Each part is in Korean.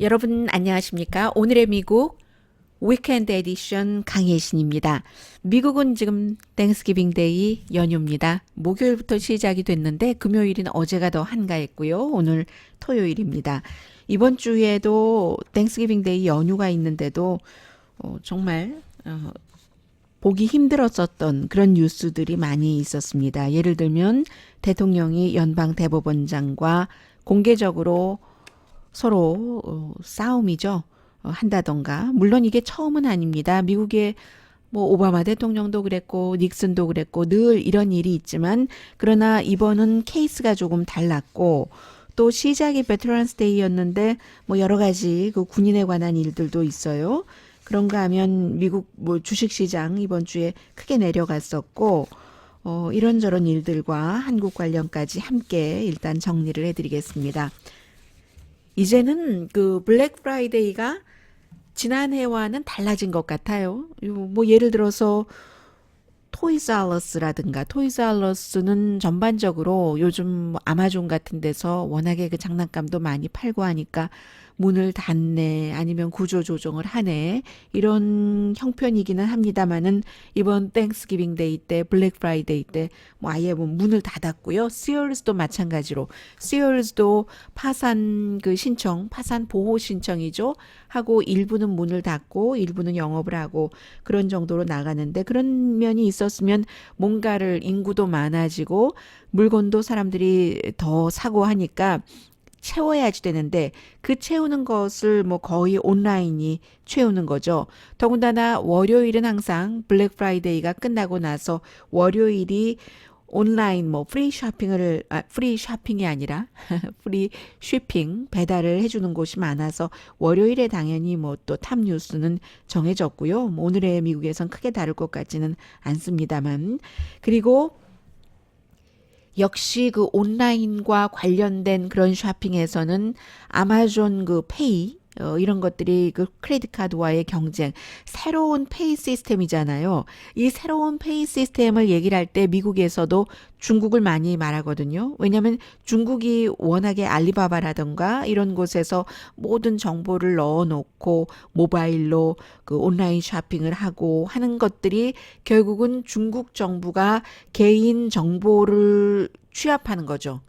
여러분 안녕하십니까? 오늘의 미국 위켄드 에디션 강혜신입니다. 미국은 지금 땡스기빙 데이 연휴입니다. 목요일부터 시작이 됐는데 금요일은 어제가 더 한가했고요. 오늘 토요일입니다. 이번 주에도 땡스기빙 데이 연휴가 있는데도 정말 보기 힘들었었던 그런 뉴스들이 많이 있었습니다. 예를 들면 대통령이 연방 대법원장과 공개적으로 서로 싸움이죠. 한다던가. 물론 이게 처음은 아닙니다. 미국의 뭐 오바마 대통령도 그랬고 닉슨도 그랬고 늘 이런 일이 있지만 그러나 이번은 케이스가 조금 달랐고 또 시작이 베테랑스 데이였는데 뭐 여러 가지 그 군인에 관한 일들도 있어요. 그런가 하면 미국 뭐 주식시장 이번 주에 크게 내려갔었고 이런저런 일들과 한국 관련까지 함께 일단 정리를 해드리겠습니다. 이제는 그 블랙 프라이데이가 지난해와는 달라진 것 같아요. 뭐 예를 들어서 토이즈알러스라든가 토이즈알러스는 전반적으로 요즘 뭐 아마존 같은 데서 워낙에 그 장난감도 많이 팔고 하니까 문을 닫네 아니면 구조 조정을 하네 이런 형편이기는 합니다만은 이번 땡스기빙 데이 때 블랙 프라이데이 때 뭐 아예 뭐 문을 닫았고요. 시얼스도 마찬가지로 시얼스도 파산 그 신청 파산 보호 신청이죠 하고 일부는 문을 닫고 일부는 영업을 하고 그런 정도로 나가는데 그런 면이 있었으면 뭔가를 인구도 많아지고 물건도 사람들이 더 사고 하니까 채워야지 되는데 그 채우는 것을 뭐 거의 온라인이 채우는 거죠. 더군다나 월요일은 항상 블랙 프라이데이가 끝나고 나서 월요일이 온라인 뭐 프리 쇼핑이 아니라 프리 쉬핑 배달을 해주는 곳이 많아서 월요일에 당연히 뭐 또 탑 뉴스는 정해졌고요. 뭐 오늘의 미국에선 크게 다를 것 같지는 않습니다만 그리고 역시 그 온라인과 관련된 그런 쇼핑에서는 아마존 그 페이 이런 것들이 그 크레딧 카드와의 경쟁, 새로운 페이 시스템이잖아요. 이 새로운 페이 시스템을 얘기를 할 때 미국에서도 중국을 많이 말하거든요. 왜냐하면 중국이 워낙에 알리바바라던가 이런 곳에서 모든 정보를 넣어놓고 모바일로 그 온라인 쇼핑을 하고 하는 것들이 결국은 중국 정부가 개인 정보를 취합하는 거죠.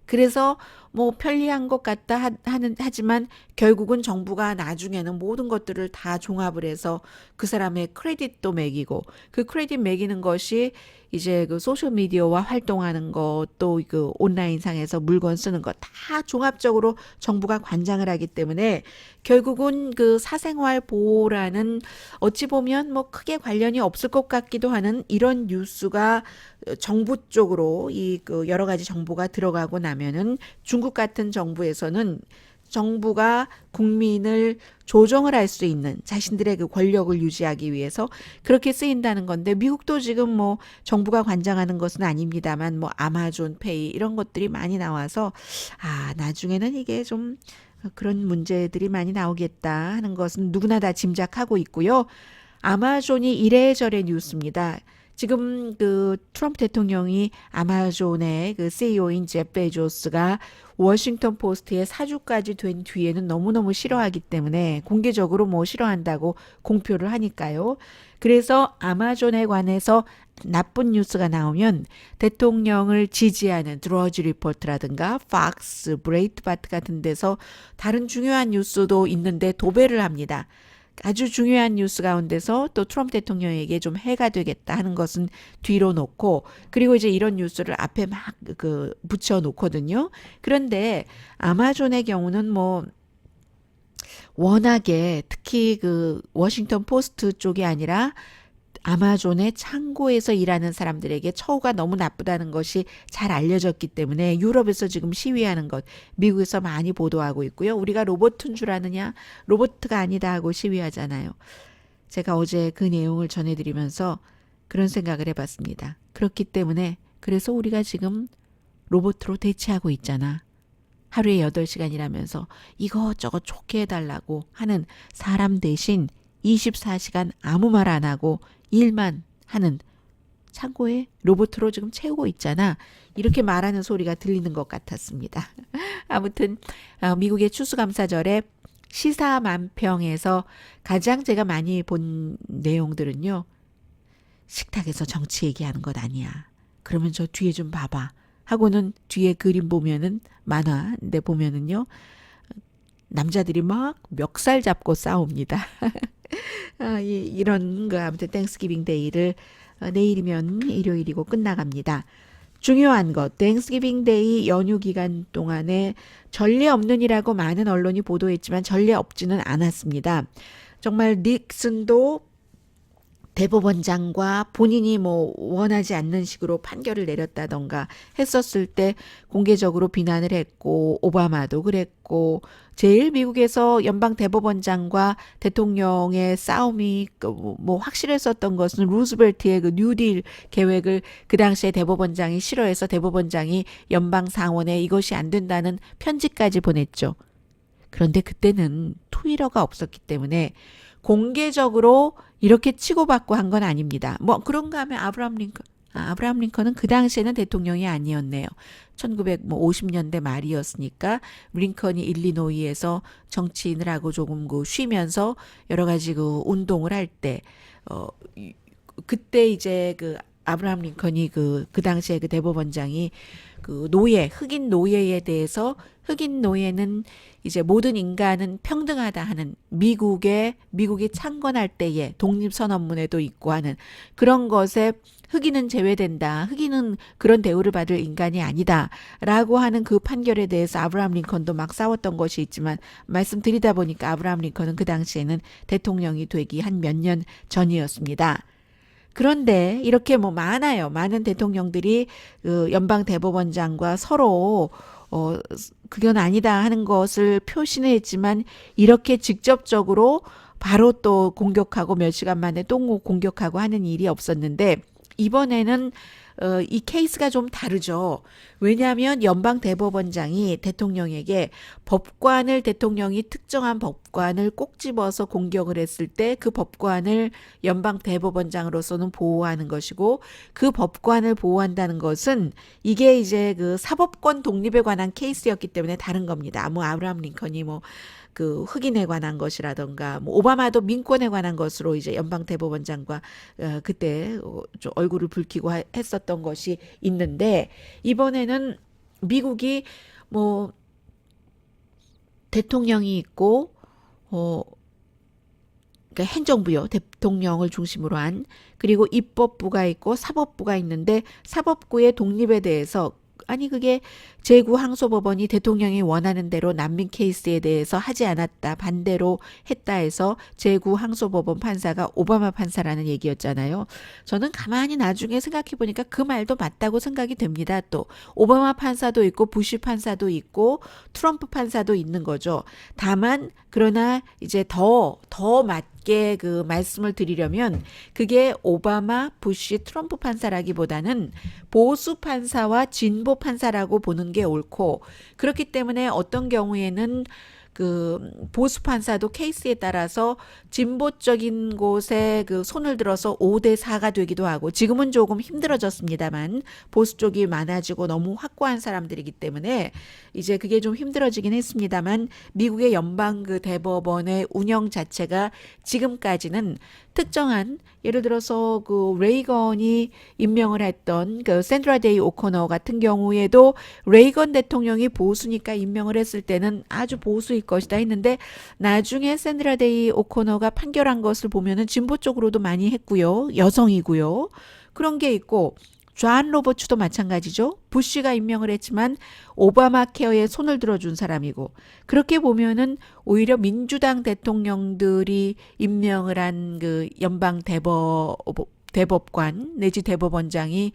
그래서 뭐 편리한 것 같다 하지만 결국은 정부가 나중에는 모든 것들을 다 종합을 해서 그 사람의 크레딧도 매기고 그 크레딧 매기는 것이 이제 그 소셜 미디어와 활동하는 것 또 그 온라인 상에서 물건 쓰는 것 다 종합적으로 정부가 관장을 하기 때문에 결국은 그 사생활 보호라는 어찌 보면 뭐 크게 관련이 없을 것 같기도 하는 이런 뉴스가 정부 쪽으로 이 그 여러 가지 정보가 들어가고 나면은 중국 같은 정부에서는 정부가 국민을 조정을 할 수 있는 자신들의 그 권력을 유지하기 위해서 그렇게 쓰인다는 건데 미국도 지금 뭐 정부가 관장하는 것은 아닙니다만 뭐 아마존 페이 이런 것들이 많이 나와서 나중에는 이게 좀 그런 문제들이 많이 나오겠다 하는 것은 누구나 다 짐작하고 있고요. 아마존이 이래저래 뉴스입니다. 지금 그 트럼프 대통령이 아마존의 그 CEO인 제프 베조스가 워싱턴 포스트의 사주까지 된 뒤에는 너무너무 싫어하기 때문에 공개적으로 뭐 싫어한다고 공표를 하니까요. 그래서 아마존에 관해서 나쁜 뉴스가 나오면 대통령을 지지하는 드러지 리포트라든가 팍스, 브레이트바트 같은 데서 다른 중요한 뉴스도 있는데 도배를 합니다. 아주 중요한 뉴스 가운데서 또 트럼프 대통령에게 좀 해가 되겠다 하는 것은 뒤로 놓고 그리고 이제 이런 뉴스를 앞에 막 그 붙여 놓거든요. 그런데 아마존의 경우는 뭐 워낙에 특히 그 워싱턴 포스트 쪽이 아니라 아마존의 창고에서 일하는 사람들에게 처우가 너무 나쁘다는 것이 잘 알려졌기 때문에 유럽에서 지금 시위하는 것 미국에서 많이 보도하고 있고요. 우리가 로봇인 줄 아느냐? 로봇가 아니다 하고 시위하잖아요. 제가 어제 그 내용을 전해드리면서 그런 생각을 해봤습니다. 그렇기 때문에 그래서 우리가 지금 로봇으로 대체하고 있잖아. 하루에 8시간 일하면서 이것저것 좋게 해달라고 하는 사람 대신 24시간 아무 말 안 하고 일만 하는 창고에 로봇으로 지금 채우고 있잖아. 이렇게 말하는 소리가 들리는 것 같았습니다. 아무튼 미국의 추수감사절에 시사만평에서 가장 제가 많이 본 내용들은요. 식탁에서 정치 얘기하는 것 아니야. 그러면 저 뒤에 좀 봐봐. 하고는 뒤에 그림 보면은 만화인데 보면은요. 남자들이 막 멱살 잡고 싸웁니다. 이런 거 아무튼 땡스기빙 데이를 내일이면 일요일이고 끝나갑니다. 중요한 것, 땡스기빙 데이 연휴 기간 동안에 전례 없는이라고 많은 언론이 보도했지만 전례 없지는 않았습니다. 정말 닉슨도 대법원장과 본인이 뭐 원하지 않는 식으로 판결을 내렸다던가 했었을 때 공개적으로 비난을 했고 오바마도 그랬고 제일 미국에서 연방 대법원장과 대통령의 싸움이 뭐 확실했었던 것은 루즈벨트의 그 뉴딜 계획을 그 당시에 대법원장이 싫어해서 대법원장이 연방 상원에 이것이 안 된다는 편지까지 보냈죠. 그런데 그때는 트위터가 없었기 때문에 공개적으로 이렇게 치고받고 한 건 아닙니다. 뭐 그런가 하면 아브라함 링컨은 그 당시에는 대통령이 아니었네요. 1950년대 말이었으니까 링컨이 일리노이에서 정치인을 하고 조금 쉬면서 여러 가지 운동을 할 때 그때 이제 아브라함 링컨이 그 당시에 그 대법원장이 흑인 노예에 대해서 흑인 노예는 이제 모든 인간은 평등하다 하는 미국이 창건할 때의 독립선언문에도 있고 하는 그런 것에 흑인은 제외된다. 흑인은 그런 대우를 받을 인간이 아니다. 라고 하는 그 판결에 대해서 아브라함 링컨도 막 싸웠던 것이 있지만 말씀드리다 보니까 아브라함 링컨은 그 당시에는 대통령이 되기 한 몇 년 전이었습니다. 그런데 이렇게 뭐 많아요. 많은 대통령들이 연방 대법원장과 서로 그건 아니다 하는 것을 표시는 했지만 이렇게 직접적으로 바로 또 공격하고 몇 시간 만에 또 공격하고 하는 일이 없었는데 이번에는 이 케이스가 좀 다르죠. 왜냐하면 연방 대법원장이 대통령에게 대통령이 특정한 법관을 꼭 집어서 공격을 했을 때 그 법관을 연방 대법원장으로서는 보호하는 것이고 그 법관을 보호한다는 것은 이게 이제 그 사법권 독립에 관한 케이스였기 때문에 다른 겁니다. 뭐 아브라함 링컨이 흑인에 관한 것이라던가 뭐 오바마도 민권에 관한 것으로 이제 연방 대법원장과 그때 좀 얼굴을 붉히고 했었던 것이 있는데 이번에는 미국이 뭐 대통령이 있고 그러니까 행정부요. 대통령을 중심으로 한 그리고 입법부가 있고 사법부가 있는데 사법부의 독립에 대해서 그게 제9항소법원이 대통령이 원하는 대로 난민 케이스에 대해서 하지 않았다. 반대로 했다 해서 제9항소법원 판사가 오바마 판사라는 얘기였잖아요. 저는 가만히 나중에 생각해 보니까 그 말도 맞다고 생각이 됩니다. 또 오바마 판사도 있고 부시 판사도 있고 트럼프 판사도 있는 거죠. 다만 그러나 이제 더 맞게 그 말씀을 드리려면 그게 오바마, 부시, 트럼프 판사라기보다는 보수 판사와 진보 판사라고 보는 게 옳고 그렇기 때문에 어떤 경우에는 보수 판사도 케이스에 따라서 진보적인 곳에 손을 들어서 5대4가 되기도 하고 지금은 조금 힘들어졌습니다만 보수 쪽이 많아지고 너무 확고한 사람들이기 때문에 이제 그게 좀 힘들어지긴 했습니다만 미국의 연방 대법원의 운영 자체가 지금까지는 특정한 예를 들어서 레이건이 임명을 했던 샌드라 데이 오코너 같은 경우에도 레이건 대통령이 보수니까 임명을 했을 때는 아주 보수일 것이다 했는데 나중에 샌드라 데이 오코너가 판결한 것을 보면은 진보 쪽으로도 많이 했고요. 여성이고요. 그런 게 있고 존 로버츠도 마찬가지죠. 부시가 임명을 했지만 오바마 케어에 손을 들어준 사람이고 그렇게 보면은 오히려 민주당 대통령들이 임명을 한 연방 대법관 내지 대법원장이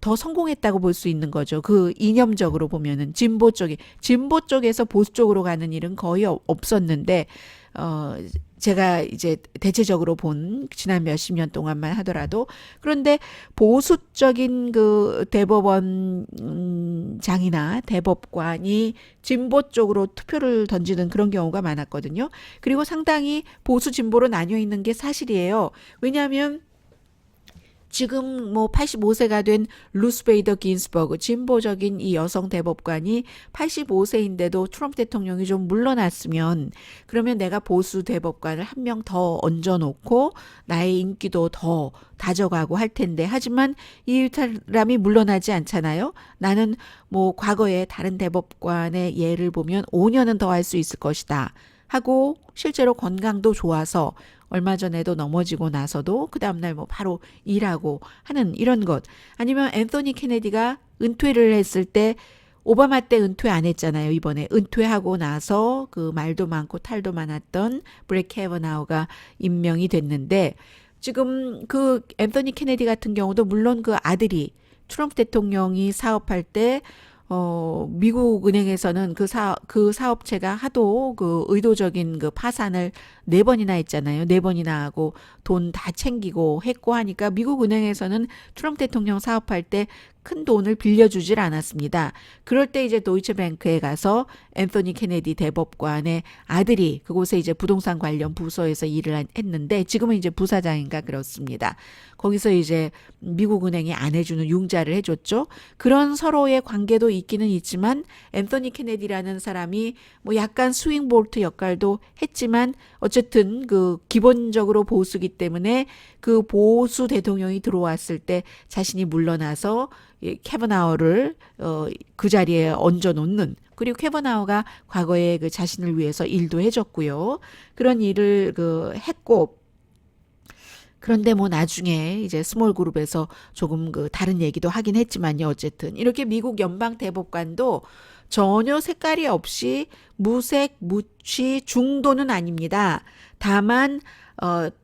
더 성공했다고 볼 수 있는 거죠. 이념적으로 보면은 진보 쪽에서 보수 쪽으로 가는 일은 거의 없었는데 제가 이제 대체적으로 본 지난 몇십 년 동안만 하더라도 그런데 보수적인 대법원장이나 대법관이 진보 쪽으로 투표를 던지는 그런 경우가 많았거든요. 그리고 상당히 보수 진보로 나뉘어 있는 게 사실이에요. 왜냐하면 지금 뭐 85세가 된 루스 베이더 긴스버그 진보적인 이 여성 대법관이 85세인데도 트럼프 대통령이 좀 물러났으면 그러면 내가 보수 대법관을 한 명 더 얹어놓고 나의 인기도 더 다져가고 할 텐데 하지만 이 사람이 물러나지 않잖아요. 나는 뭐 과거에 다른 대법관의 예를 보면 5년은 더 할 수 있을 것이다 하고 실제로 건강도 좋아서 얼마 전에도 넘어지고 나서도 그 다음날 뭐 바로 일하고 하는 이런 것. 아니면 앤서니 케네디가 은퇴를 했을 때 오바마 때 은퇴 안 했잖아요. 이번에 은퇴하고 나서 그 말도 많고 탈도 많았던 브렛 캐버나우가 임명이 됐는데 지금 그 앤서니 케네디 같은 경우도 물론 그 아들이 트럼프 대통령이 사업할 때 미국 은행에서는 그 사업체가 하도 그 의도적인 그 파산을 4번이나 했잖아요. 4번이나 하고 돈 다 챙기고 했고 하니까 미국 은행에서는 트럼프 대통령 사업할 때 큰 돈을 빌려주질 않았습니다. 그럴 때 이제 도이체뱅크에 가서 앤서니 케네디 대법관의 아들이 그곳에 이제 부동산 관련 부서에서 일을 했는데 지금은 이제 부사장인가 그렇습니다. 거기서 이제 미국 은행이 안 해주는 융자를 해줬죠. 그런 서로의 관계도 있기는 있지만 앤서니 케네디라는 사람이 뭐 약간 스윙 볼트 역할도 했지만 어쨌든 그 기본적으로 보수기 때문에 그 보수 대통령이 들어왔을 때 자신이 물러나서 캐버나우를 그 자리에 얹어놓는 그리고 캐버나우가 과거에 그 자신을 위해서 일도 해줬고요. 그런 일을 그 했고 그런데 뭐 나중에 이제 스몰 그룹에서 조금 그 다른 얘기도 하긴 했지만요. 어쨌든 이렇게 미국 연방 대법관도 전혀 색깔이 없이 무색, 무취, 중도는 아닙니다. 다만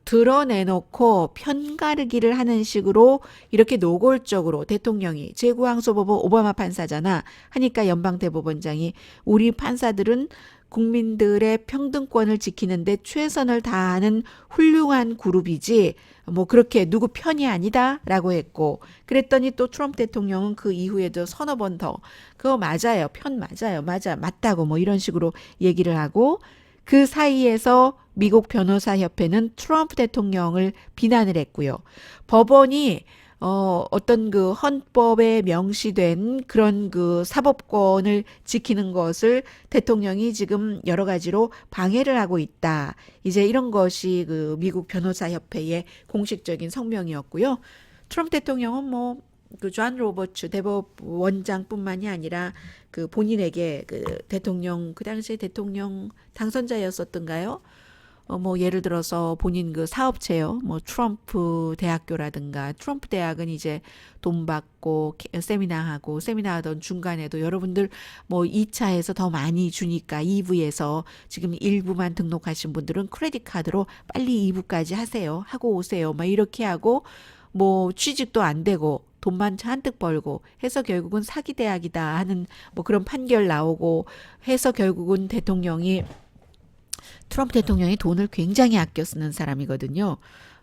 드러내놓고 편가르기를 하는 식으로 이렇게 노골적으로 대통령이 제구항소법원 오바마 판사잖아 하니까 연방대법원장이 우리 판사들은 국민들의 평등권을 지키는데 최선을 다하는 훌륭한 그룹이지 뭐 그렇게 누구 편이 아니다라고 했고 그랬더니 또 트럼프 대통령은 그 이후에도 서너 번 더 그거 맞아요. 편 맞아요. 맞다고 뭐 이런 식으로 얘기를 하고 그 사이에서 미국 변호사협회는 트럼프 대통령을 비난을 했고요. 법원이 어떤 그 헌법에 명시된 그런 그 사법권을 지키는 것을 대통령이 지금 여러 가지로 방해를 하고 있다. 이제 이런 것이 그 미국 변호사협회의 공식적인 성명이었고요. 트럼프 대통령은 뭐 그 존 로버츠 대법원장뿐만이 아니라 그 본인에게 그 대통령 그 당시에 대통령 당선자였었던가요? 뭐 예를 들어서 본인 그 사업체요. 뭐 트럼프 대학교라든가 트럼프 대학은 이제 돈 받고 세미나 하던 중간에도 여러분들 뭐 2차에서 더 많이 주니까 2부에서 지금 1부만 등록하신 분들은 크레딧 카드로 빨리 2부까지 하세요. 하고 오세요. 막 이렇게 하고 뭐 취직도 안 되고 돈만 잔뜩 벌고 해서 결국은 사기 대학이다 하는 뭐 그런 판결 나오고 해서 결국은 트럼프 대통령이 돈을 굉장히 아껴 쓰는 사람이거든요.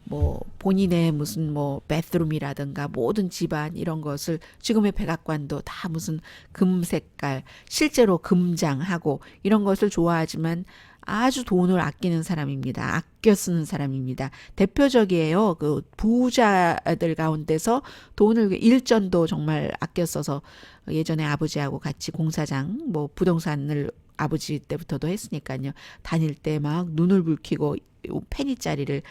뭐 본인의 무슨 뭐 베드룸이라든가 모든 집안 이런 것을 지금의 백악관도 다 무슨 금 색깔 실제로 금장하고 이런 것을 좋아하지만 아주 돈을 아끼는 사람입니다. 아껴 쓰는 사람입니다. 대표적이에요. 그 부자들 가운데서 돈을 일전도 정말 아껴 써서 예전에 아버지하고 같이 공사장 뭐 부동산을 아버지 때부터도 했으니까요. 다닐 때 막 눈을 붉히고 페니짜리를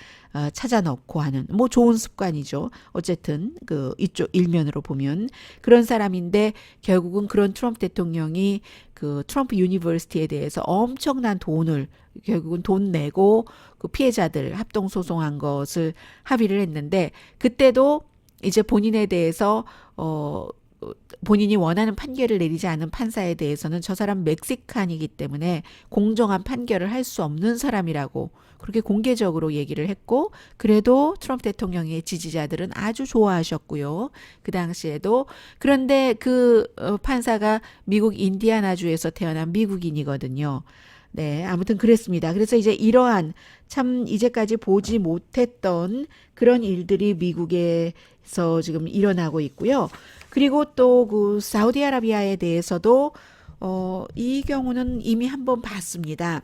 찾아 넣고 하는 뭐 좋은 습관이죠. 어쨌든 그 이쪽 일면으로 보면 그런 사람인데 결국은 그런 트럼프 대통령이 그 트럼프 유니버시티에 대해서 엄청난 돈을 결국은 돈 내고 그 피해자들 합동 소송한 것을 합의를 했는데 그때도 이제 본인에 대해서 본인이 원하는 판결을 내리지 않은 판사에 대해서는 저 사람 멕시칸이기 때문에 공정한 판결을 할 수 없는 사람이라고 그렇게 공개적으로 얘기를 했고 그래도 트럼프 대통령의 지지자들은 아주 좋아하셨고요. 그 당시에도 그런데 그 판사가 미국 인디아나주에서 태어난 미국인이거든요. 네, 아무튼 그랬습니다. 그래서 이제 이러한 참 이제까지 보지 못했던 그런 일들이 미국에서 지금 일어나고 있고요. 그리고 또 그 사우디아라비아에 대해서도 이 경우는 이미 한번 봤습니다.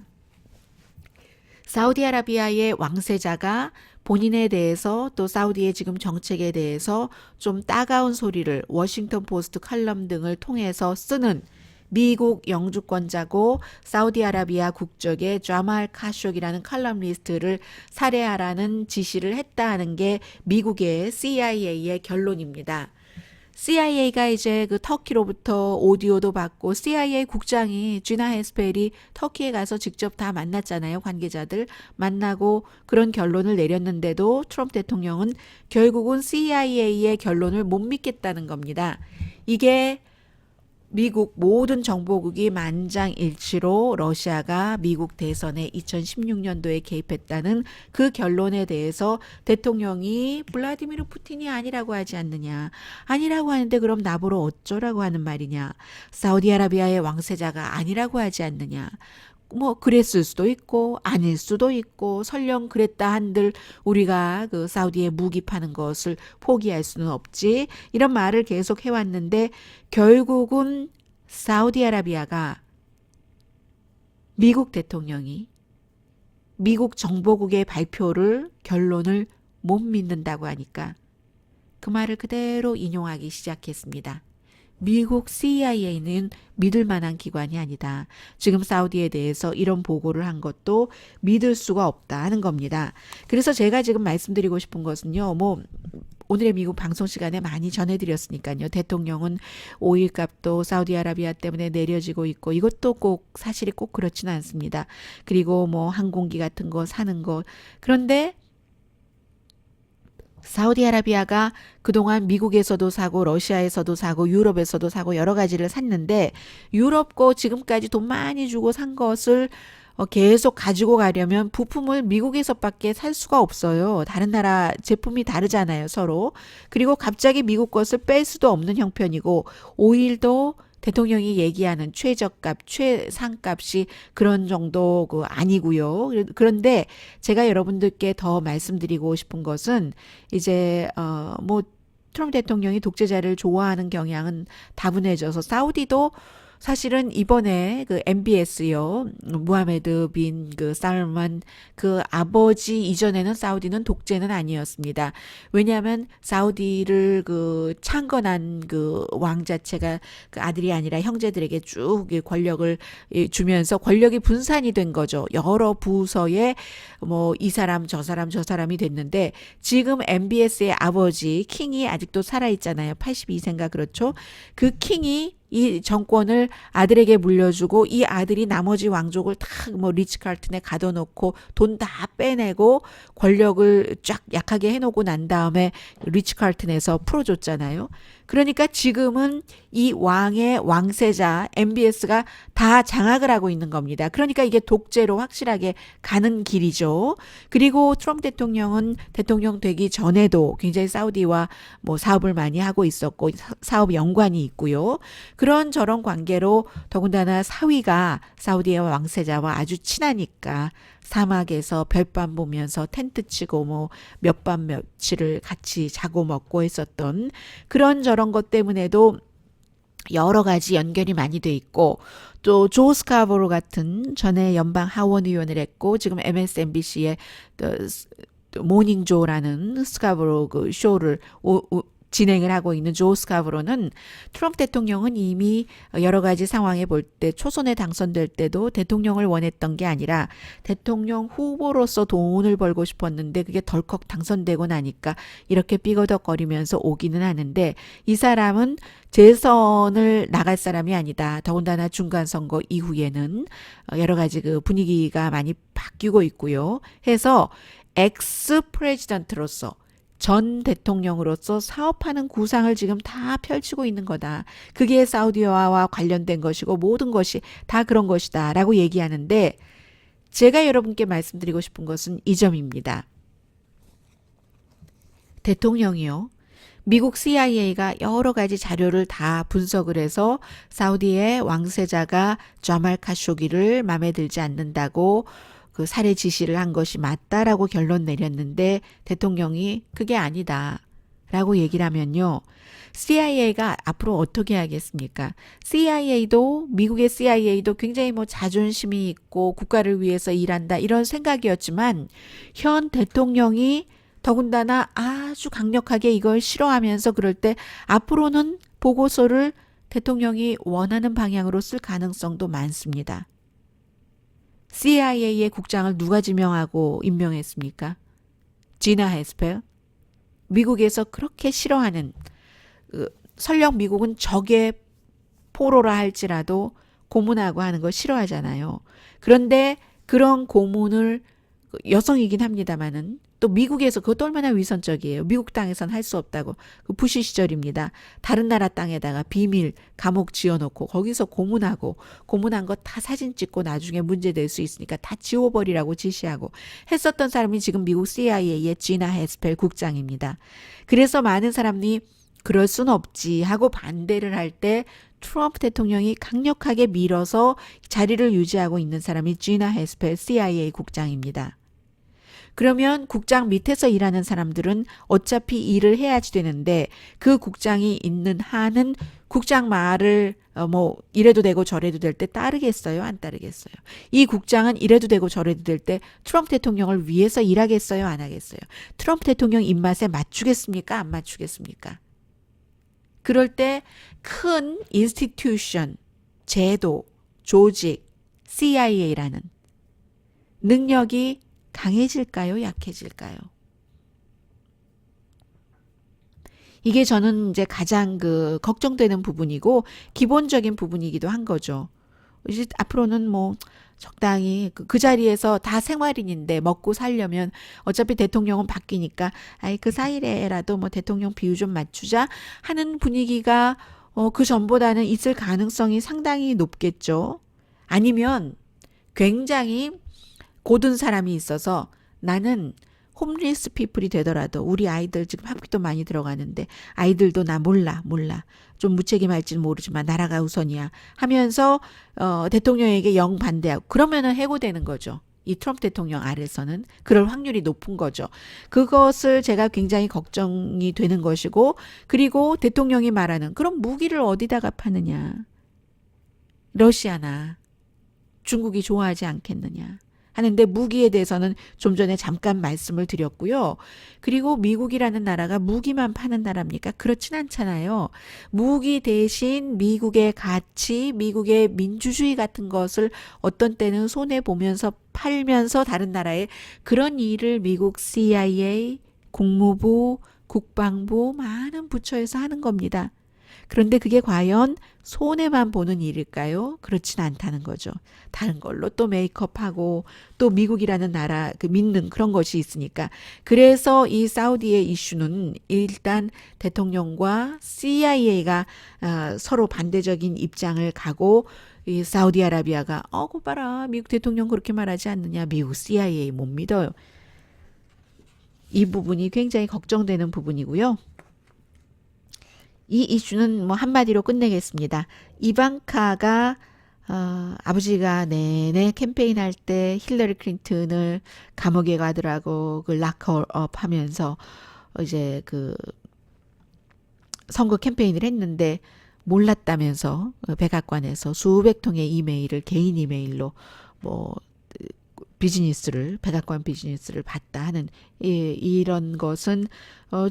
사우디아라비아의 왕세자가 본인에 대해서 또 사우디의 지금 정책에 대해서 좀 따가운 소리를 워싱턴 포스트 칼럼 등을 통해서 쓰는 미국 영주권자고 사우디아라비아 국적의 자말 카쇼기라는 칼럼니스트를 살해하라는 지시를 했다는 게 미국의 CIA의 결론입니다. CIA가 이제 그 터키로부터 오디오도 받고 CIA 국장이 쥐나 헤스펠이 터키에 가서 직접 다 만났잖아요. 관계자들 만나고 그런 결론을 내렸는데도 트럼프 대통령은 결국은 CIA의 결론을 못 믿겠다는 겁니다. 이게 미국 모든 정보국이 만장일치로 러시아가 미국 대선에 2016년도에 개입했다는 그 결론에 대해서 대통령이 블라디미르 푸틴이 아니라고 하지 않느냐. 아니라고 하는데 그럼 나보러 어쩌라고 하는 말이냐. 사우디아라비아의 왕세자가 아니라고 하지 않느냐. 뭐 그랬을 수도 있고 아닐 수도 있고 설령 그랬다 한들 우리가 그 사우디에 무기 파는 것을 포기할 수는 없지 이런 말을 계속 해왔는데 결국은 사우디아라비아가 미국 대통령이 미국 정보국의 발표를 결론을 못 믿는다고 하니까 그 말을 그대로 인용하기 시작했습니다. 미국 CIA는 믿을 만한 기관이 아니다. 지금 사우디에 대해서 이런 보고를 한 것도 믿을 수가 없다는 겁니다. 그래서 제가 지금 말씀드리고 싶은 것은요. 뭐 오늘의 미국 방송 시간에 많이 전해드렸으니까요. 대통령은 오일 값도 사우디아라비아 때문에 내려지고 있고 이것도 꼭 사실이 꼭 그렇지는 않습니다. 그리고 뭐 항공기 같은 거 사는 거 그런데 사우디아라비아가 그동안 미국에서도 사고 러시아에서도 사고 유럽에서도 사고 여러 가지를 샀는데 유럽 거 지금까지 돈 많이 주고 산 것을 계속 가지고 가려면 부품을 미국에서밖에 살 수가 없어요. 다른 나라 제품이 다르잖아요, 서로. 그리고 갑자기 미국 것을 뺄 수도 없는 형편이고 오일도 대통령이 얘기하는 최저값, 최상값이 그런 정도 아니고요. 그런데 제가 여러분들께 더 말씀드리고 싶은 것은 이제 뭐 트럼프 대통령이 독재자를 좋아하는 경향은 다분해져서 사우디도 사실은 이번에 그 MBS요. 무하메드 빈 그 살만 그 아버지 이전에는 사우디는 독재는 아니었습니다. 왜냐하면 사우디를 그 창건한 그 왕 자체가 그 아들이 아니라 형제들에게 쭉 권력을 주면서 권력이 분산이 된 거죠. 여러 부서에 뭐 이 사람 저 사람 저 사람이 됐는데 지금 MBS의 아버지 킹이 아직도 살아 있잖아요. 82세인가 그렇죠. 그 킹이 이 정권을 아들에게 물려주고 이 아들이 나머지 왕족을 다 뭐 리치 칼튼에 가둬놓고 돈 다 빼내고 권력을 쫙 약하게 해놓고 난 다음에 리치 칼튼에서 풀어줬잖아요. 그러니까 지금은 이 왕의 왕세자 MBS가 다 장악을 하고 있는 겁니다. 그러니까 이게 독재로 확실하게 가는 길이죠. 그리고 트럼프 대통령은 대통령 되기 전에도 굉장히 사우디와 뭐 사업을 많이 하고 있었고 사업 연관이 있고요. 그런 저런 관계로 더군다나 사위가 사우디의 왕세자와 아주 친하니까 사막에서 별밤 보면서 텐트 치고 뭐 몇 밤 며칠을 같이 자고 먹고 했었던 그런 저런 것 때문에도 여러 가지 연결이 많이 돼 있고 또 조 스카보로 같은 전에 연방 하원 의원을 했고 지금 MSNBC의 모닝조라는 스카보로 그 쇼를 진행을 하고 있는 조 스카브로는 트럼프 대통령은 이미 여러 가지 상황에 볼 때 초선에 당선될 때도 대통령을 원했던 게 아니라 대통령 후보로서 돈을 벌고 싶었는데 그게 덜컥 당선되고 나니까 이렇게 삐거덕거리면서 오기는 하는데 이 사람은 재선을 나갈 사람이 아니다. 더군다나 중간선거 이후에는 여러 가지 그 분위기가 많이 바뀌고 있고요. 해서 엑스 프레지던트로서 전 대통령으로서 사업하는 구상을 지금 다 펼치고 있는 거다. 그게 사우디와 관련된 것이고 모든 것이 다 그런 것이다 라고 얘기하는데 제가 여러분께 말씀드리고 싶은 것은 이 점입니다. 대통령이요. 미국 CIA가 여러 가지 자료를 다 분석을 해서 사우디의 왕세자가 자말 카쇼기를 마음에 들지 않는다고 그 살해 지시를 한 것이 맞다라고 결론 내렸는데 대통령이 그게 아니다 라고 얘기를 하면요. CIA가 앞으로 어떻게 하겠습니까? CIA도 미국의 CIA도 굉장히 뭐 자존심이 있고 국가를 위해서 일한다 이런 생각이었지만 현 대통령이 더군다나 아주 강력하게 이걸 싫어하면서 그럴 때 앞으로는 보고서를 대통령이 원하는 방향으로 쓸 가능성도 많습니다. CIA의 국장을 누가 지명하고 임명했습니까? 지나 해스펠. 미국에서 그렇게 싫어하는, 설령 미국은 적의 포로라 할지라도 고문하고 하는 거 싫어하잖아요. 그런데 그런 고문을 여성이긴 합니다만은 또 미국에서 그것도 얼마나 위선적이에요. 미국 땅에선 할 수 없다고. 그 부시 시절입니다. 다른 나라 땅에다가 비밀 감옥 지어놓고 거기서 고문하고 고문한 거 다 사진 찍고 나중에 문제될 수 있으니까 다 지워버리라고 지시하고 했었던 사람이 지금 미국 CIA의 지나 해스펠 국장입니다. 그래서 많은 사람이 그럴 순 없지 하고 반대를 할 때 트럼프 대통령이 강력하게 밀어서 자리를 유지하고 있는 사람이 지나 해스펠 CIA 국장입니다. 그러면 국장 밑에서 일하는 사람들은 어차피 일을 해야지 되는데 그 국장이 있는 한은 국장 말을 뭐 이래도 되고 저래도 될 때 따르겠어요? 안 따르겠어요? 이 국장은 이래도 되고 저래도 될 때 트럼프 대통령을 위해서 일하겠어요? 안 하겠어요? 트럼프 대통령 입맛에 맞추겠습니까? 안 맞추겠습니까? 그럴 때 큰 인스티튜션, 제도, 조직, CIA라는 능력이 강해질까요? 약해질까요? 이게 저는 이제 가장 걱정되는 부분이고 기본적인 부분이기도 한 거죠. 이제 앞으로는 뭐 적당히 그 자리에서 다 생활인인데 먹고 살려면 어차피 대통령은 바뀌니까 아이 그 사이에라도 뭐 대통령 비율 좀 맞추자 하는 분위기가 그 전보다는 있을 가능성이 상당히 높겠죠. 아니면 굉장히 고든 사람이 있어서 나는 홈리스 피플이 되더라도 우리 아이들 지금 학비도 많이 들어가는데 아이들도 나 몰라 좀 무책임할지는 모르지만 나라가 우선이야 하면서 대통령에게 영 반대하고 그러면은 해고되는 거죠. 이 트럼프 대통령 아래서는 그럴 확률이 높은 거죠. 그것을 제가 굉장히 걱정이 되는 것이고 그리고 대통령이 말하는 그럼 무기를 어디다가 파느냐. 러시아나 중국이 좋아하지 않겠느냐. 하는데 무기에 대해서는 좀 전에 잠깐 말씀을 드렸고요. 그리고 미국이라는 나라가 무기만 파는 나라입니까? 그렇진 않잖아요. 무기 대신 미국의 가치, 미국의 민주주의 같은 것을 어떤 때는 손해보면서 팔면서 다른 나라에 그런 일을 미국 CIA, 국무부, 국방부 많은 부처에서 하는 겁니다. 그런데 그게 과연 손해만 보는 일일까요? 그렇진 않다는 거죠. 다른 걸로 또 메이크업하고 또 미국이라는 나라 믿는 그런 것이 있으니까. 그래서 이 사우디의 이슈는 일단 대통령과 CIA가 서로 반대적인 입장을 가고 이 사우디아라비아가 그 봐라 미국 대통령 그렇게 말하지 않느냐. 미국 CIA 못 믿어요. 이 부분이 굉장히 걱정되는 부분이고요. 이 이슈는 뭐 한마디로 끝내겠습니다. 이방카가 아버지가 내내 캠페인할 때 힐러리 클린턴을 감옥에 가더라고 그 락업 하면서 이제 선거 캠페인을 했는데 몰랐다면서 백악관에서 수백 통의 이메일을 개인 이메일로 뭐 백악관 비즈니스를 봤다 하는 이런 것은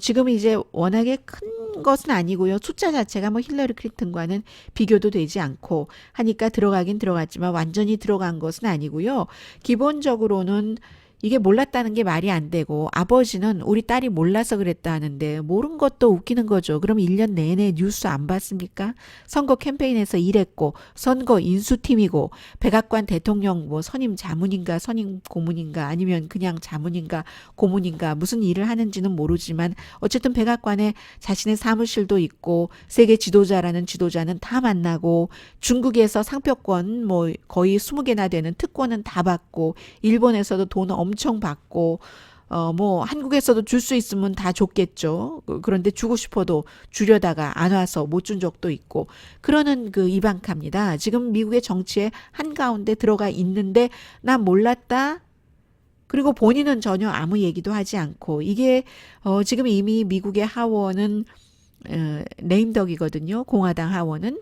지금 이제 워낙에 큰 것은 아니고요. 숫자 자체가 뭐 힐러리 클린턴과는 비교도 되지 않고 하니까 들어가긴 들어갔지만 완전히 들어간 것은 아니고요. 기본적으로는 이게 몰랐다는 게 말이 안 되고 아버지는 우리 딸이 몰라서 그랬다 하는데 모른 것도 웃기는 거죠. 그럼 1년 내내 뉴스 안 봤습니까? 선거 캠페인에서 일했고 선거 인수팀이고 백악관 대통령 뭐 선임 자문인가 선임 고문인가 아니면 그냥 자문인가 고문인가 무슨 일을 하는지는 모르지만 어쨌든 백악관에 자신의 사무실도 있고 세계 지도자라는 지도자는 다 만나고 중국에서 상표권 뭐 거의 20개나 되는 특권은 다 받고 일본에서도 돈 엄청 받고 뭐 한국에서도 줄 수 있으면 다 줬겠죠. 그런데 주고 싶어도 주려다가 안 와서 못 준 적도 있고 그러는 이방카입니다. 지금 미국의 정치에 한가운데 들어가 있는데 난 몰랐다. 그리고 본인은 전혀 아무 얘기도 하지 않고 이게 지금 이미 미국의 하원은 레임덕이거든요. 공화당 하원은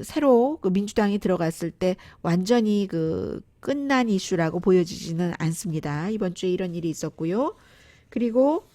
새로 민주당이 들어갔을 때 완전히 끝난 이슈라고 보여지지는 않습니다. 이번 주에 이런 일이 있었고요. 그리고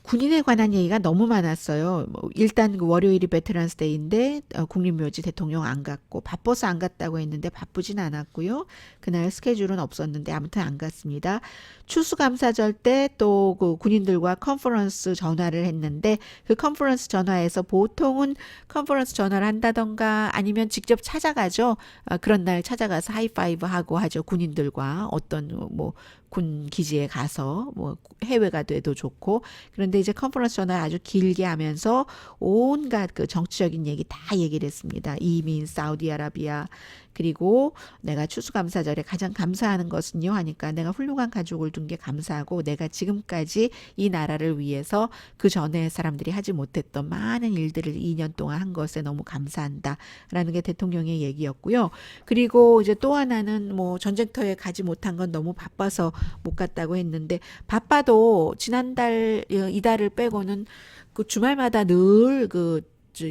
군인에 관한 얘기가 너무 많았어요. 뭐 일단 그 월요일이 베테랑스 데이인데 국립묘지 대통령 안 갔고 바빠서 안 갔다고 했는데 바쁘진 않았고요. 그날 스케줄은 없었는데 아무튼 안 갔습니다. 추수감사절 때 또 그 군인들과 컨퍼런스 전화를 했는데 그 컨퍼런스 전화에서 보통은 컨퍼런스 전화를 한다던가 아니면 직접 찾아가죠. 그런 날 찾아가서 하이파이브 하고 하죠. 군인들과 어떤 뭐 군 기지에 가서 뭐 해외가 돼도 좋고 그런데 이제 컨퍼런스 전화를 아주 길게 하면서 온갖 그 정치적인 얘기 다 얘기를 했습니다. 이민, 사우디아라비아 그리고 내가 추수감사절에 가장 감사하는 것은요 하니까 내가 훌륭한 가족을 둔 게 감사하고 내가 지금까지 이 나라를 위해서 그 전에 사람들이 하지 못했던 많은 일들을 2년 동안 한 것에 너무 감사한다 라는 게 대통령의 얘기였고요. 그리고 이제 또 하나는 뭐 전쟁터에 가지 못한 건 너무 바빠서 못 갔다고 했는데 바빠도 지난달 이달을 빼고는 그 주말마다 늘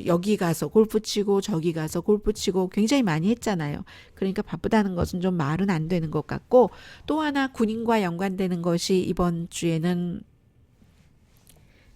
여기 가서 골프 치고 저기 가서 골프 치고 굉장히 많이 했잖아요. 그러니까 바쁘다는 것은 좀 말은 안 되는 것 같고 또 하나 군인과 연관되는 것이 이번 주에는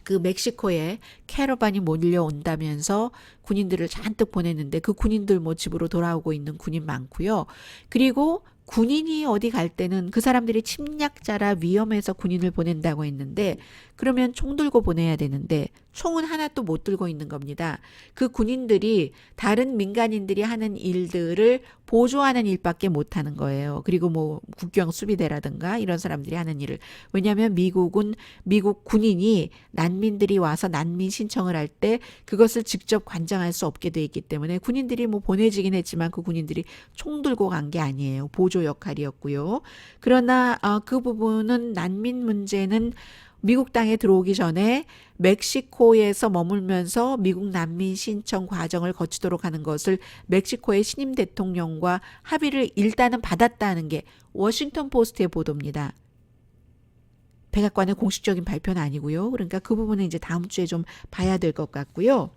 그 멕시코에 캐러반이 몰려온다면서 군인들을 잔뜩 보냈는데 그 군인들 뭐 집으로 돌아오고 있는 군인 많고요. 그리고 군인이 어디 갈 때는 그 사람들이 침략자라 위험해서 군인을 보낸다고 했는데 그러면 총 들고 보내야 되는데 총은 하나 또 못 들고 있는 겁니다. 그 군인들이 다른 민간인들이 하는 일들을 보조하는 일밖에 못 하는 거예요. 그리고 뭐 국경 수비대라든가 이런 사람들이 하는 일을. 왜냐하면 미국은 미국 군인이 난민들이 와서 난민 신청을 할 때 그것을 직접 관장할 수 없게 돼 있기 때문에 군인들이 뭐 보내지긴 했지만 그 군인들이 총 들고 간 게 아니에요. 보조 역할이었고요. 그러나 그 부분은 난민 문제는 미국 땅에 들어오기 전에 멕시코에서 머물면서 미국 난민 신청 과정을 거치도록 하는 것을 멕시코의 신임 대통령과 합의를 일단은 받았다는 게 워싱턴 포스트의 보도입니다. 백악관의 공식적인 발표는 아니고요. 그러니까 그 부분은 이제 다음 주에 좀 봐야 될 것 같고요.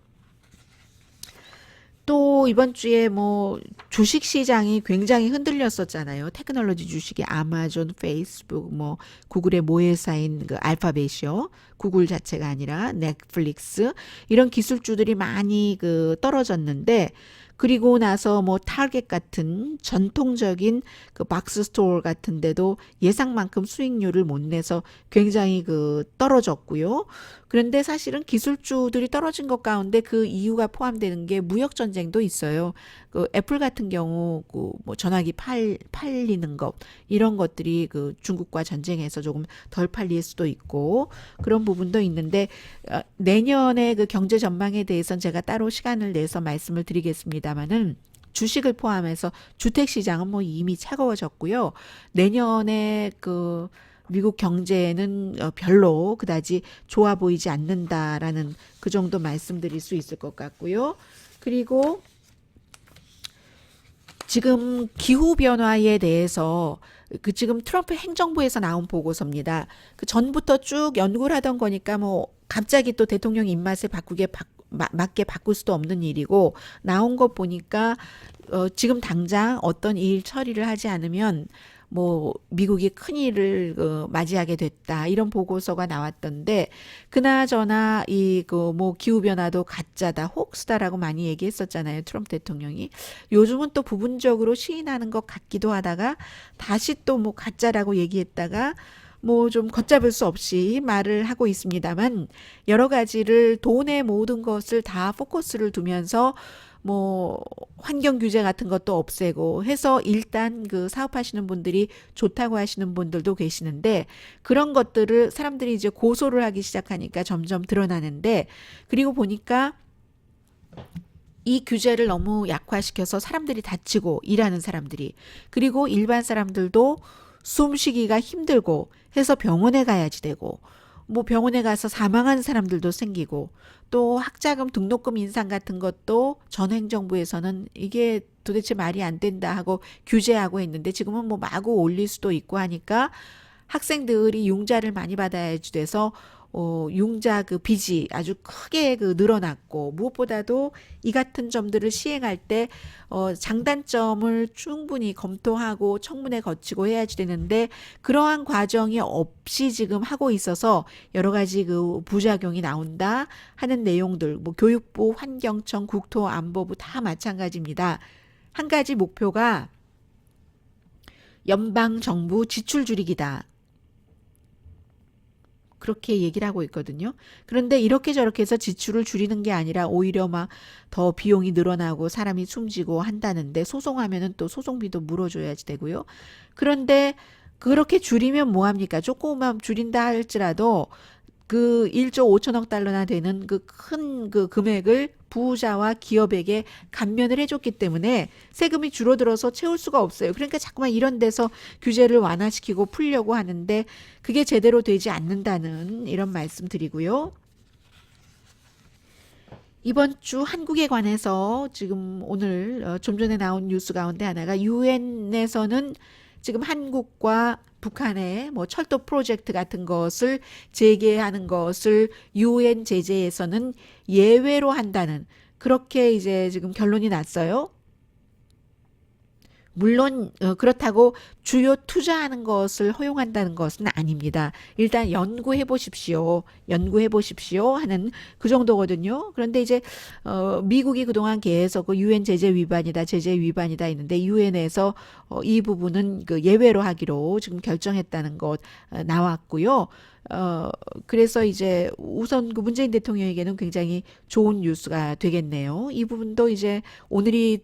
또 이번 주에 뭐 주식 시장이 굉장히 흔들렸었잖아요. 테크놀로지 주식이 아마존, 페이스북, 뭐 구글의 모회사인 그 알파벳이요. 구글 자체가 아니라 넷플릭스 이런 기술주들이 많이 그 떨어졌는데 그리고 나서 뭐 타겟 같은 전통적인 그 박스 스토어 같은 데도 예상만큼 수익률을 못 내서 굉장히 그 떨어졌고요. 그런데 사실은 기술주들이 떨어진 것 가운데 그 이유가 포함되는 게 무역 전쟁도 있어요. 그 애플 같은 경우 그 뭐 전화기 팔리는 것 이런 것들이 그 중국과 전쟁에서 조금 덜 팔릴 수도 있고 그런 부분도 있는데 내년에 그 경제 전망에 대해서는 제가 따로 시간을 내서 말씀을 드리겠습니다만은 주식을 포함해서 주택 시장은 뭐 이미 차가워졌고요. 내년에 그 미국 경제는 별로 그다지 좋아 보이지 않는다라는 그 정도 말씀드릴 수 있을 것 같고요. 그리고 지금 기후 변화에 대해서 그 지금 트럼프 행정부에서 나온 보고서입니다. 그 전부터 쭉 연구를 하던 거니까 뭐 갑자기 또 대통령 입맛에 맞게 바꿀 수도 없는 일이고 나온 것 보니까 지금 당장 어떤 일 처리를 하지 않으면 뭐 미국이 큰일을 맞이하게 됐다 이런 보고서가 나왔던데 그나저나 이 그 뭐 기후 변화도 가짜다 혹스다라고 많이 얘기했었잖아요. 트럼프 대통령이 요즘은 또 부분적으로 시인하는 것 같기도 하다가 다시 또 뭐 가짜라고 얘기했다가 뭐 좀 걷잡을 수 없이 말을 하고 있습니다만 여러 가지를 돈의 모든 것을 다 포커스를 두면서 뭐 환경 규제 같은 것도 없애고 해서 일단 그 사업하시는 분들이 좋다고 하시는 분들도 계시는데 그런 것들을 사람들이 이제 고소를 하기 시작하니까 점점 드러나는데 그리고 보니까 이 규제를 너무 약화시켜서 사람들이 다치고 일하는 사람들이 그리고 일반 사람들도 숨쉬기가 힘들고 해서 병원에 가야지 되고 뭐 병원에 가서 사망한 사람들도 생기고 또 학자금 등록금 인상 같은 것도 전 행정부에서는 이게 도대체 말이 안 된다 하고 규제하고 했는데 지금은 뭐 마구 올릴 수도 있고 하니까 학생들이 융자를 많이 받아야지 돼서 융자 그 빚이 아주 크게 그 늘어났고 무엇보다도 이 같은 점들을 시행할 때 장단점을 충분히 검토하고 청문회 거치고 해야지 되는데 그러한 과정이 없이 지금 하고 있어서 여러 가지 그 부작용이 나온다 하는 내용들 뭐 교육부, 환경청, 국토안보부 다 마찬가지입니다. 한 가지 목표가 연방 정부 지출 줄이기다. 그렇게 얘기를 하고 있거든요. 그런데 이렇게 저렇게 해서 지출을 줄이는 게 아니라 오히려 막 더 비용이 늘어나고 사람이 숨지고 한다는데 소송하면은 또 소송비도 물어줘야지 되고요. 그런데 그렇게 줄이면 뭐합니까? 조금만 줄인다 할지라도 그 1조 5천억 달러나 되는 그 큰 그 금액을 부자와 기업에게 감면을 해줬기 때문에 세금이 줄어들어서 채울 수가 없어요. 그러니까 자꾸만 이런 데서 규제를 완화시키고 풀려고 하는데 그게 제대로 되지 않는다는 이런 말씀 드리고요. 이번 주 한국에 관해서 지금 오늘 좀 전에 나온 뉴스 가운데 하나가 유엔에서는 지금 한국과 북한의 뭐 철도 프로젝트 같은 것을 재개하는 것을 유엔 제재에서는 예외로 한다는 그렇게 이제 지금 결론이 났어요. 물론 그렇다고 주요 투자하는 것을 허용한다는 것은 아닙니다. 일단 연구해 보십시오. 연구해 보십시오 하는 그 정도거든요. 그런데 이제 미국이 그동안 계속 그 유엔 제재 위반이다, 제재 위반이다 했는데 유엔에서 이 부분은 그 예외로 하기로 지금 결정했다는 것 나왔고요. 그래서 이제 우선 그 문재인 대통령에게는 굉장히 좋은 뉴스가 되겠네요. 이 부분도 이제 오늘이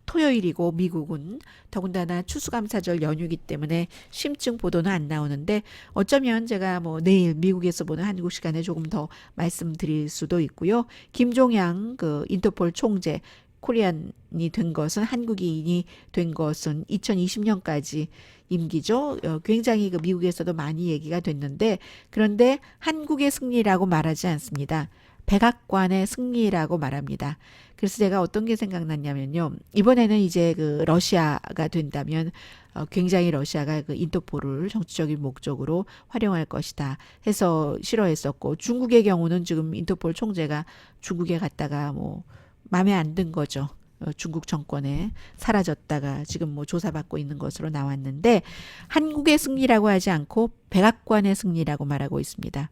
토요일이고 미국은 더군다나 추수감사절 연휴이기 때문에 심층 보도는 안 나오는데 어쩌면 제가 뭐 내일 미국에서 보는 한국 시간에 조금 더 말씀드릴 수도 있고요. 김종양 그 인터폴 총재 코리안이 된 것은 한국인이 된 것은 2020년까지 임기죠. 굉장히 그 미국에서도 많이 얘기가 됐는데 그런데 한국의 승리라고 말하지 않습니다. 백악관의 승리라고 말합니다. 그래서 제가 어떤 게 생각났냐면요. 이번에는 이제 그 러시아가 된다면 굉장히 러시아가 그 인터폴을 정치적인 목적으로 활용할 것이다 해서 싫어했었고 중국의 경우는 지금 인터폴 총재가 중국에 갔다가 뭐 마음에 안 든 거죠. 중국 정권에 사라졌다가 지금 뭐 조사받고 있는 것으로 나왔는데 한국의 승리라고 하지 않고 백악관의 승리라고 말하고 있습니다.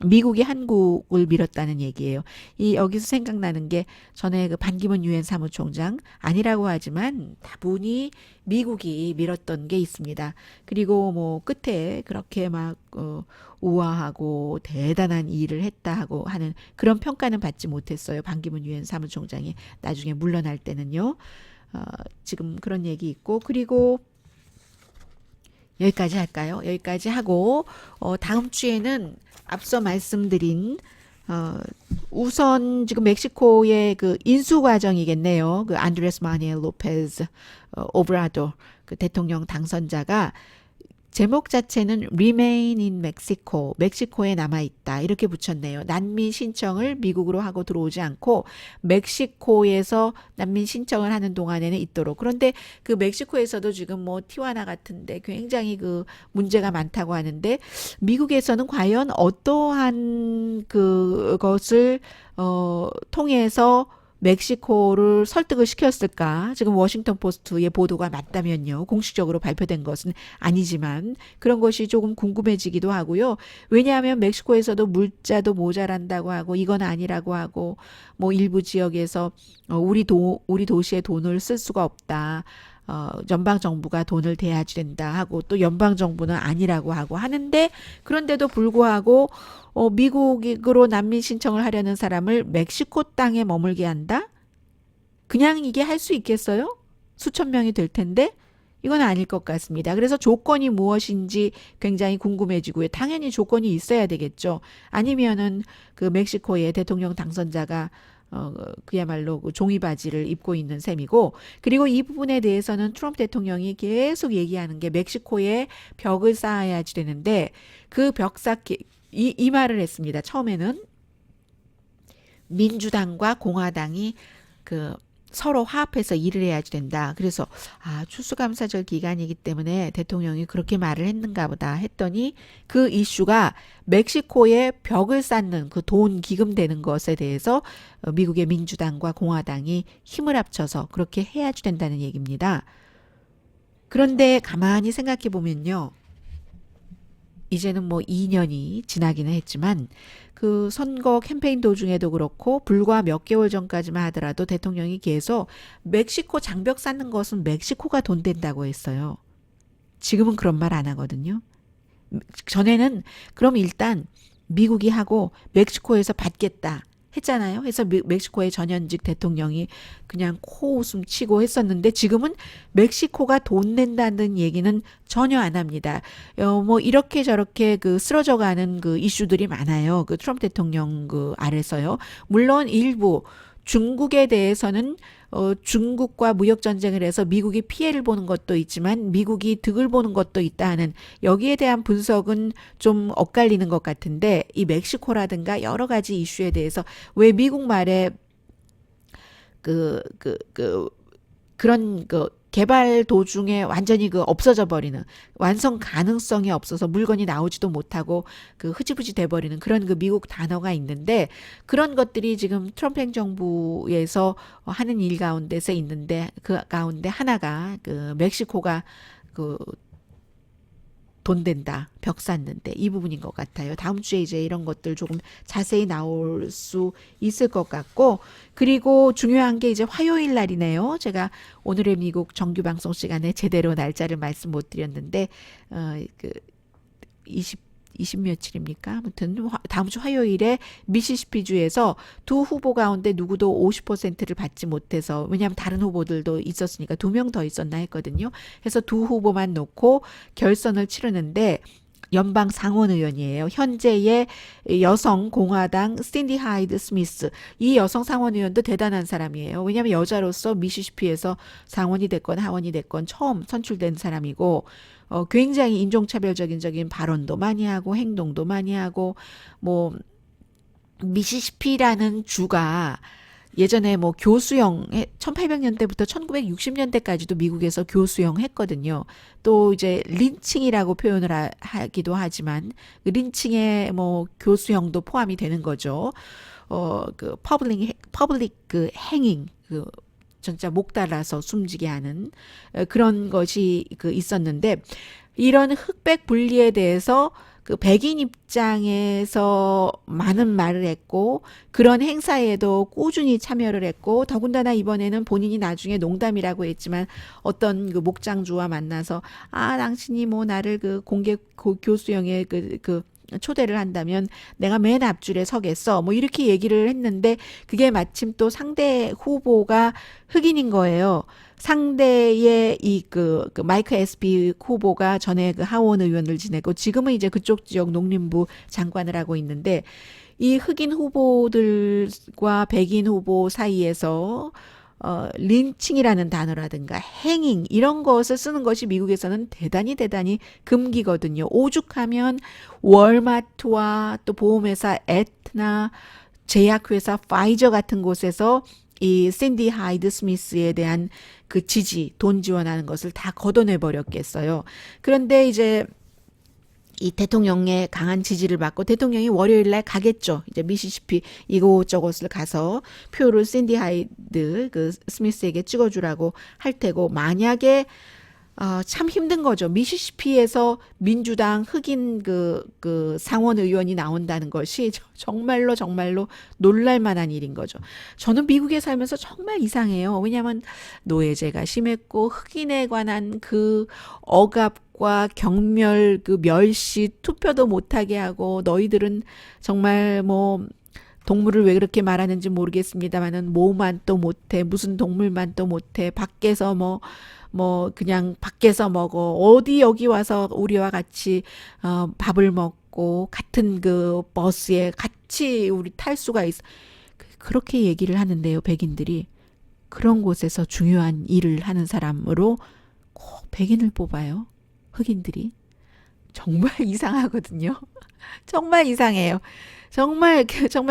미국이 한국을 밀었다는 얘기예요. 이 여기서 생각나는 게 전에 그 반기문 유엔 사무총장 아니라고 하지만 다분히 미국이 밀었던 게 있습니다. 그리고 뭐 끝에 그렇게 막 우아하고 대단한 일을 했다 하고 하는 그런 평가는 받지 못했어요. 반기문 유엔 사무총장이 나중에 물러날 때는요. 지금 그런 얘기 있고 그리고 여기까지 할까요? 여기까지 하고 다음 주에는 앞서 말씀드린 우선 지금 멕시코의 그 인수 과정이겠네요. 그 안드레스 마니엘 로페즈 오브라도 그 대통령 당선자가 제목 자체는 Remain in Mexico, 멕시코에 남아있다 이렇게 붙였네요. 난민 신청을 미국으로 하고 들어오지 않고 멕시코에서 난민 신청을 하는 동안에는 있도록. 그런데 그 멕시코에서도 지금 뭐 티와나 같은데 굉장히 그 문제가 많다고 하는데 미국에서는 과연 어떠한 그것을 통해서 멕시코를 설득을 시켰을까? 지금 워싱턴 포스트의 보도가 맞다면요. 공식적으로 발표된 것은 아니지만 그런 것이 조금 궁금해지기도 하고요. 왜냐하면 멕시코에서도 물자도 모자란다고 하고 이건 아니라고 하고 뭐 일부 지역에서 우리 도시에 돈을 쓸 수가 없다. 연방 정부가 돈을 대야지 된다 하고 또 연방 정부는 아니라고 하고 하는데 그런데도 불구하고 미국으로 난민 신청을 하려는 사람을 멕시코 땅에 머물게 한다? 그냥 이게 할 수 있겠어요? 수천 명이 될 텐데 이건 아닐 것 같습니다. 그래서 조건이 무엇인지 굉장히 궁금해지고요. 당연히 조건이 있어야 되겠죠. 아니면은 그 멕시코의 대통령 당선자가 그야말로 그 종이바지를 입고 있는 셈이고 그리고 이 부분에 대해서는 트럼프 대통령이 계속 얘기하는 게 멕시코에 벽을 쌓아야지 되는데 그 벽 쌓기 이 말을 했습니다. 처음에는 민주당과 공화당이 그 서로 화합해서 일을 해야 된다. 그래서 추수감사절 기간이기 때문에 대통령이 그렇게 말을 했는가 보다 했더니 그 이슈가 멕시코에 벽을 쌓는 그 돈 기금되는 것에 대해서 미국의 민주당과 공화당이 힘을 합쳐서 그렇게 해야 된다는 얘기입니다. 그런데 가만히 생각해 보면요. 이제는 뭐 2년이 지나기는 했지만 그 선거 캠페인 도중에도 그렇고 불과 몇 개월 전까지만 하더라도 대통령이 계속 멕시코 장벽 쌓는 것은 멕시코가 돈 된다고 했어요. 지금은 그런 말 안 하거든요. 전에는 그럼 일단 미국이 하고 멕시코에서 받겠다 했잖아요. 그래서 멕시코의 전현직 대통령이 그냥 코웃음 치고 했었는데 지금은 멕시코가 돈 낸다는 얘기는 전혀 안 합니다. 뭐 이렇게 저렇게 그 쓰러져가는 그 이슈들이 많아요. 그 트럼프 대통령 그 아래서요. 물론 일부 중국에 대해서는 중국과 무역 전쟁을 해서 미국이 피해를 보는 것도 있지만 미국이 득을 보는 것도 있다 하는 여기에 대한 분석은 좀 엇갈리는 것 같은데 이 멕시코라든가 여러 가지 이슈에 대해서 왜 미국 말에 그런 개발 도중에 완전히 없어져 버리는 완성 가능성이 없어서 물건이 나오지도 못하고 흐지부지 돼 버리는 그런 미국 단어가 있는데 그런 것들이 지금 트럼프 행정부에서 하는 일 가운데서 있는데 그 가운데 하나가 멕시코가 돈 된다, 벽 쌓는데 이 부분인 것 같아요. 다음 주에 이제 이런 것들 조금 자세히 나올 수 있을 것 같고 그리고 중요한 게 이제 화요일 날이네요. 제가 오늘의 미국 정규 방송 시간에 제대로 날짜를 말씀 못 드렸는데 20 며칠입니까? 아무튼 다음 주 화요일에 미시시피주에서 두 후보 가운데 누구도 50%를 받지 못해서 왜냐하면 다른 후보들도 있었으니까 2명 더 있었나 했거든요. 그래서 두 후보만 놓고 결선을 치르는데 연방 상원 의원이에요. 현재의 여성 공화당 신디 하이드 스미스 이 여성 상원 의원도 대단한 사람이에요. 왜냐하면 여자로서 미시시피에서 상원이 됐건 하원이 됐건 처음 선출된 사람이고 굉장히 인종차별적인 발언도 많이 하고 행동도 많이 하고 뭐 미시시피라는 주가 예전에 뭐 교수형 1800년대부터 1960년대까지도 미국에서 교수형 했거든요. 또 이제 린칭이라고 표현을 하기도 하지만 린칭에 뭐 교수형도 포함이 되는 거죠. 퍼블릭 행잉 진짜 목 달아서 숨지게 하는 그런 것이 있었는데 이런 흑백 분리에 대해서 백인 입장에서 많은 말을 했고 그런 행사에도 꾸준히 참여를 했고 더군다나 이번에는 본인이 나중에 농담이라고 했지만 어떤 목장주와 만나서 당신이 뭐 나를 공개 교수형에 초대를 한다면 내가 맨 앞줄에 서겠어. 뭐 이렇게 얘기를 했는데 그게 마침 또 상대 후보가 흑인인 거예요. 상대의 마이크 에스피 후보가 전에 하원 의원을 지내고 지금은 이제 그쪽 지역 농림부 장관을 하고 있는데 이 흑인 후보들과 백인 후보 사이에서 린칭이라는 단어라든가 행잉 이런 것을 쓰는 것이 미국에서는 대단히 금기거든요. 오죽하면 월마트와 또 보험회사 에트나 제약회사 파이저 같은 곳에서 이 샌디 하이드 스미스에 대한 지지, 돈 지원하는 것을 다 걷어내 버렸겠어요. 그런데 이제 이 대통령의 강한 지지를 받고 대통령이 월요일 날 가겠죠. 이제 미시시피 이곳저곳을 가서 표를 샌디 하이드 스미스에게 찍어주라고 할 테고 만약에 참 힘든 거죠. 미시시피에서 민주당 흑인 상원 의원이 나온다는 것이 정말로 놀랄 만한 일인 거죠. 저는 미국에 살면서 정말 이상해요. 왜냐하면 노예제가 심했고 흑인에 관한 억압과 경멸 멸시 투표도 못하게 하고 너희들은 정말 뭐 동물을 왜 그렇게 말하는지 모르겠습니다만은 뭐만 또 못해 무슨 동물만 또 못해 밖에서 그냥 밖에서 먹어 어디 여기 와서 우리와 같이 밥을 먹고 같은 버스에 같이 우리 탈 수가 있어 그렇게 얘기를 하는데요. 백인들이 그런 곳에서 중요한 일을 하는 사람으로 꼭 백인을 뽑아요. 흑인들이 정말 이상하거든요. 정말 이상해요. 정말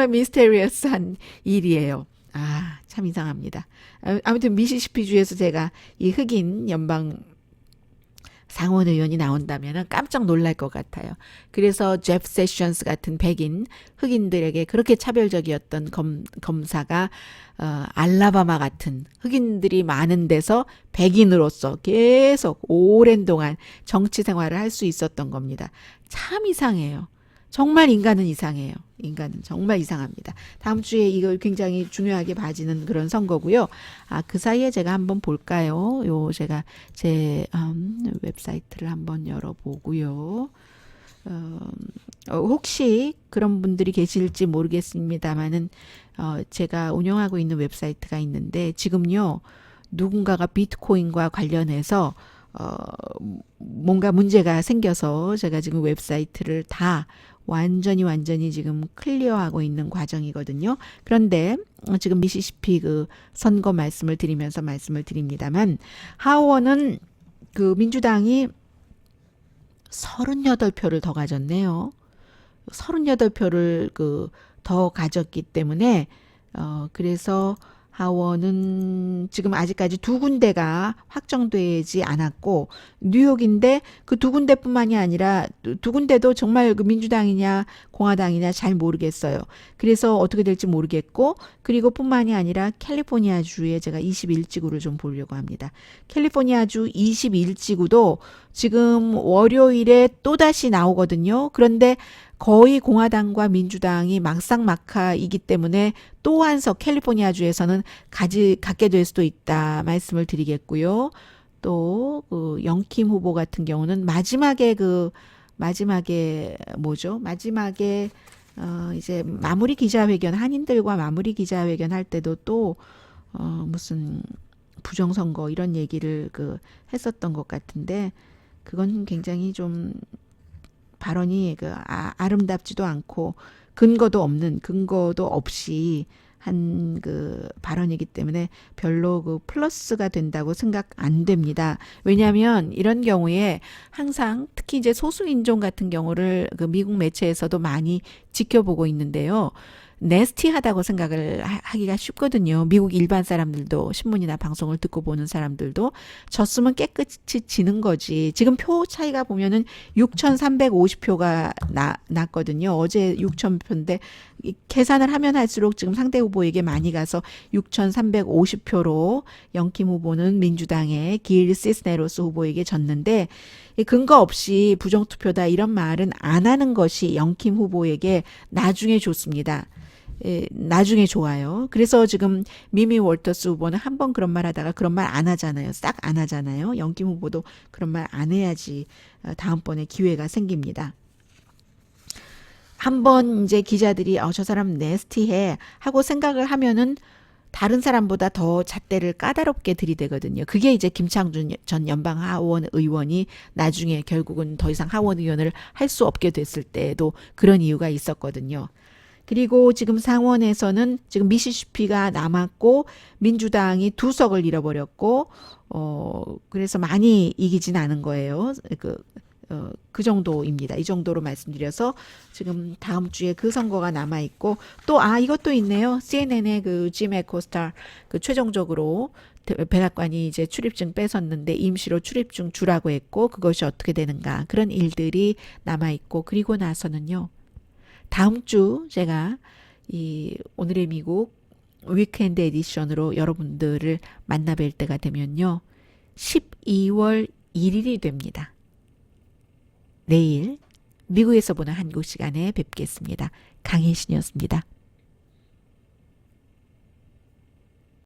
미스테리어스한 일이에요. 참 이상합니다. 아무튼 미시시피주에서 제가 이 흑인 연방 상원 의원이 나온다면 깜짝 놀랄 것 같아요. 그래서 제프 세션스 같은 백인 흑인들에게 그렇게 차별적이었던 검사가 알라바마 같은 흑인들이 많은 데서 백인으로서 계속 오랜 동안 정치 생활을 할 수 있었던 겁니다. 참 이상해요. 정말 인간은 이상해요. 인간은 정말 이상합니다. 다음 주에 이걸 굉장히 중요하게 봐지는 그런 선거고요. 그 사이에 제가 한번 볼까요? 제가 제 웹사이트를 한번 열어보고요. 혹시 그런 분들이 계실지 모르겠습니다만은 제가 운영하고 있는 웹사이트가 있는데 지금요 누군가가 비트코인과 관련해서 뭔가 문제가 생겨서 제가 지금 웹사이트를 다 완전히 지금 클리어하고 있는 과정이거든요. 그런데 지금 미시시피 그 선거 말씀을 드립니다만 하원은 그 민주당이 38표를 더 가졌네요. 38표를 더 가졌기 때문에 그래서 하원은 지금 아직까지 두 군데가 확정되지 않았고 뉴욕인데 그 두 군데뿐만이 아니라 두 군데도 정말 그 민주당이냐 공화당이냐 잘 모르겠어요. 그래서 어떻게 될지 모르겠고 그리고 뿐만이 아니라 캘리포니아주에 제가 21지구를 좀 보려고 합니다. 캘리포니아주 21지구도 지금 월요일에 또다시 나오거든요. 그런데 거의 공화당과 민주당이 막상막하이기 때문에 또 한 석 캘리포니아주에서는 갖게 될 수도 있다 말씀을 드리겠고요. 또 그 영킴 후보 같은 경우는 마지막에 뭐죠? 마지막에 이제 마무리 기자회견 한인들과 마무리 기자회견 할 때도 또 무슨 부정선거 이런 얘기를 했었던 것 같은데 그건 굉장히 좀 발언이 아름답지도 않고 근거도 없이 한 발언이기 때문에 별로 플러스가 된다고 생각 안 됩니다. 왜냐하면 이런 경우에 항상 특히 이제 소수인종 같은 경우를 미국 매체에서도 많이 지켜보고 있는데요. 네스티하다고 생각을 하기가 쉽거든요. 미국 일반 사람들도 신문이나 방송을 듣고 보는 사람들도 졌으면 깨끗이 지는 거지. 지금 표 차이가 보면은 6,350표가 났거든요. 어제 6,000표인데 계산을 하면 할수록 지금 상대 후보에게 많이 가서 6,350표로 영킴 후보는 민주당의 길 시스네로스 후보에게 졌는데 근거 없이 부정투표다 이런 말은 안 하는 것이 영킴 후보에게 나중에 좋습니다. 나중에 좋아요. 그래서 지금 미미 월터스 후보는 한 번 그런 말 하다가 그런 말 안 하잖아요. 싹 안 하잖아요. 영김 후보도 그런 말 안 해야지 다음번에 기회가 생깁니다. 한 번 이제 기자들이 저 사람 네스티해 하고 생각을 하면은 다른 사람보다 더 잣대를 까다롭게 들이대거든요. 그게 이제 김창준 전 연방 하원 의원이 나중에 결국은 더 이상 하원 의원을 할 수 없게 됐을 때도 그런 이유가 있었거든요. 그리고 지금 상원에서는 지금 미시시피가 남았고 민주당이 2석을 잃어버렸고 그래서 많이 이기진 않은 거예요. 그 정도입니다. 이 정도로 말씀드려서 지금 다음 주에 그 선거가 남아 있고 또 이것도 있네요. CNN의 짐 에코스타 최종적으로 백악관이 이제 출입증 뺏었는데 임시로 출입증 주라고 했고 그것이 어떻게 되는가 그런 일들이 남아 있고 그리고 나서는요. 다음 주 제가 이 오늘의 미국 위크엔드 에디션으로 여러분들을 만나뵐 때가 되면요. 12월 1일이 됩니다. 내일 미국에서 보는 한국 시간에 뵙겠습니다. 강혜신이었습니다.